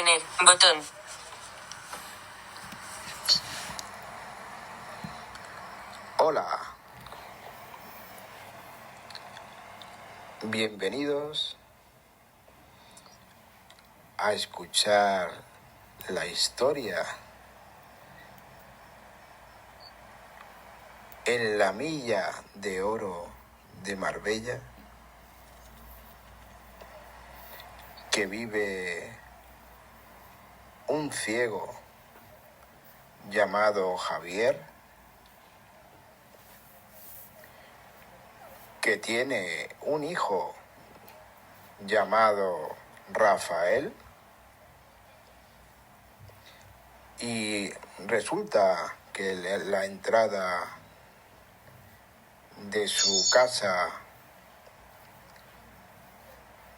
Mantener. Botón. Hola. Bienvenidos a escuchar la historia en la milla de oro de Marbella, que vive un ciego llamado Javier, que tiene un hijo llamado Rafael, y resulta que la entrada de su casa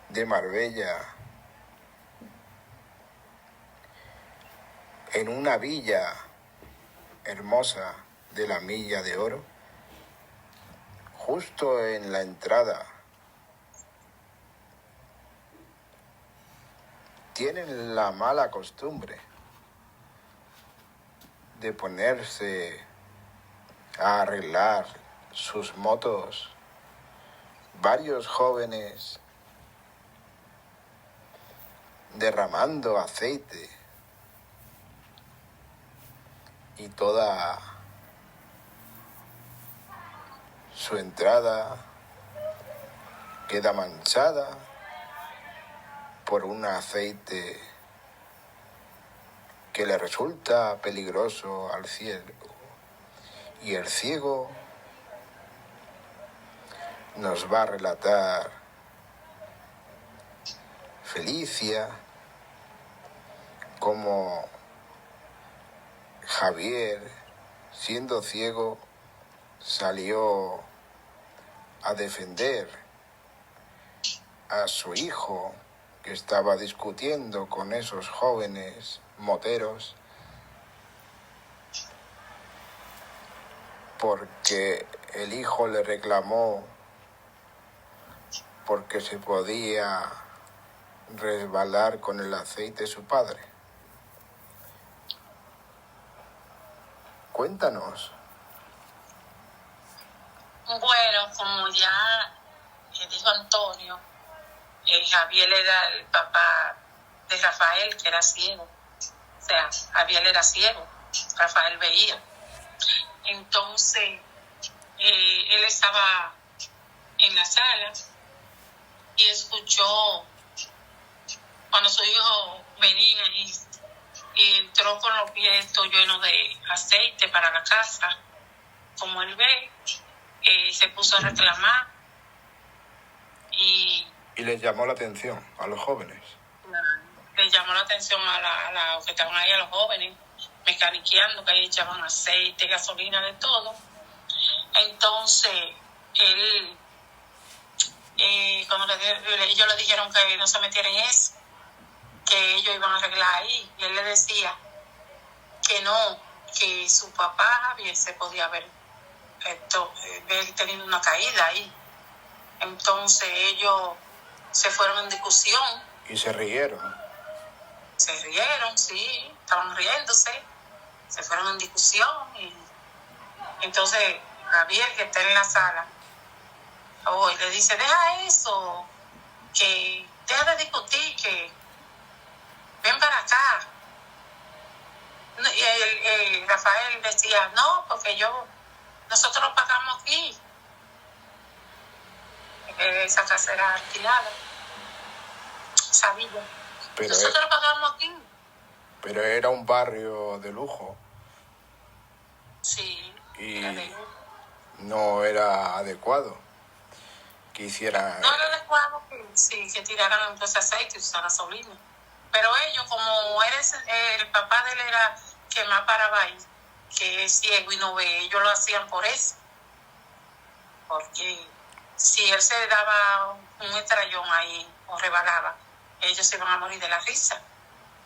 de Marbella, en una villa hermosa de la Milla de Oro, justo en la entrada, tienen la mala costumbre de ponerse a arreglar sus motos varios jóvenes, derramando aceite, y toda su entrada queda manchada por un aceite que le resulta peligroso al ciego. Y el ciego nos va a relatar, Felicia, cómo Javier, siendo ciego, salió a defender a su hijo, que estaba discutiendo con esos jóvenes moteros, porque el hijo le reclamó porque se podía resbalar con el aceite de su padre. Cuéntanos. Bueno, como ya dijo Antonio, Javier era el papá de Rafael, que era ciego. O sea, Javier era ciego, Rafael veía. Entonces, él estaba en la sala y escuchó cuando su hijo venía y entró con los pies llenos de aceite para la casa. Como él ve, se puso a reclamar y les llamó la atención a los jóvenes. Le llamó la atención a los que estaban ahí, a los jóvenes, mecaniqueando, que ahí echaban aceite, gasolina, de todo. Entonces, él, cuando ellos le dijeron que no se metiera en eso, que ellos iban a arreglar ahí, y él le decía que no, que su papá Javier se podía ver teniendo una caída ahí. Entonces ellos se fueron en discusión. Y se rieron. Se rieron, sí, estaban riéndose. Se fueron en discusión. Y entonces Javier, que está en la sala, y le dice, deja eso, que deja de discutir, que ven para acá. Y Rafael decía, no, porque nosotros lo pagamos aquí. Esa casa era alquilada, esa villa. Nosotros lo pagamos aquí. Pero era un barrio de lujo. Sí, y era de lujo. No era adecuado que hicieran... No era adecuado que tiraran entonces aceite y usaran gasolina. Pero ellos, como el papá de él era que más paraba ahí, que es ciego y no ve, ellos lo hacían por eso. Porque si él se daba un estrellón ahí o rebalaba, ellos se iban a morir de la risa.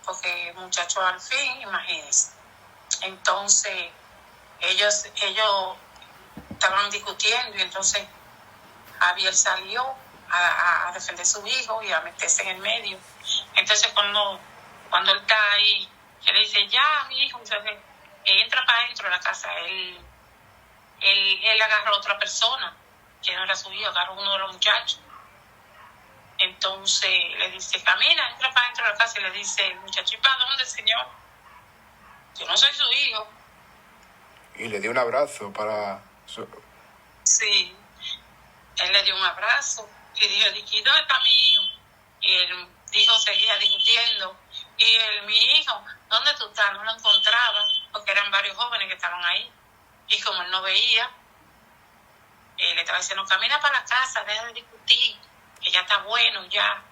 Porque el muchacho al fin, imagínense. Entonces, ellos estaban discutiendo y entonces Javier salió a defender a su hijo y a meterse en el medio. Entonces, cuando cuando él está ahí, que le dice, ya, mi hijo, entra para adentro de la casa. Él agarró a otra persona, que no era su hijo, agarró a uno de los muchachos. Entonces le dice, camina, entra para adentro de la casa, y le dice el muchacho, ¿y para dónde, señor? Yo no soy su hijo. Y le dio un abrazo Sí, él le dio un abrazo y dijo, ¿dónde está mi hijo? Y el hijo seguía discutiendo. Y mi hijo, ¿dónde tú estás? No lo encontraba, porque eran varios jóvenes que estaban ahí. Y como él no veía, le estaba diciendo, camina para la casa, deja de discutir, que ya está bueno, ya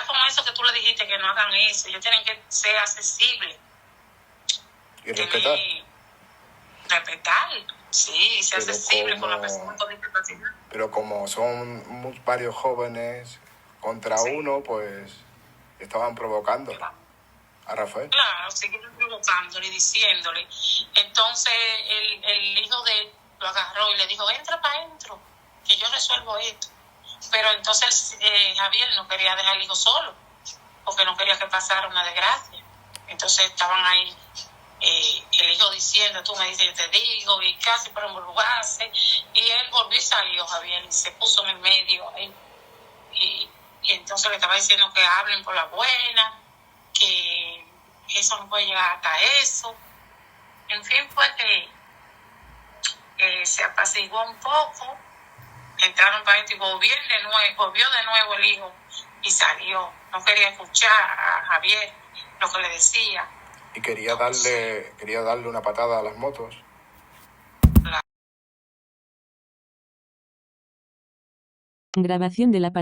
como eso que tú le dijiste, que no hagan eso, ellos tienen que ser accesibles. Y respetar. Respetar, sí, ser accesible con la persona con discapacidad. Pero como son varios jóvenes contra uno, pues estaban provocando a Rafael. Claro, seguían provocándole y diciéndole. Entonces el hijo de él lo agarró y le dijo, entra para adentro, que yo resuelvo esto. Pero entonces Javier no quería dejar al hijo solo, porque no quería que pasara una desgracia. Entonces estaban ahí el hijo diciendo, tú me dices, yo te digo, y casi para embrujarte. Y él volvió y salió, Javier, y se puso en el medio ahí. Y entonces le estaba diciendo que hablen por la buena, que eso no puede llegar hasta eso. En fin, fue que se apaciguó un poco, entraron para adentro y volvió de nuevo el hijo y salió. No quería escuchar a Javier lo que le decía. Y quería darle una patada a las motos. Grabación de la pantalla.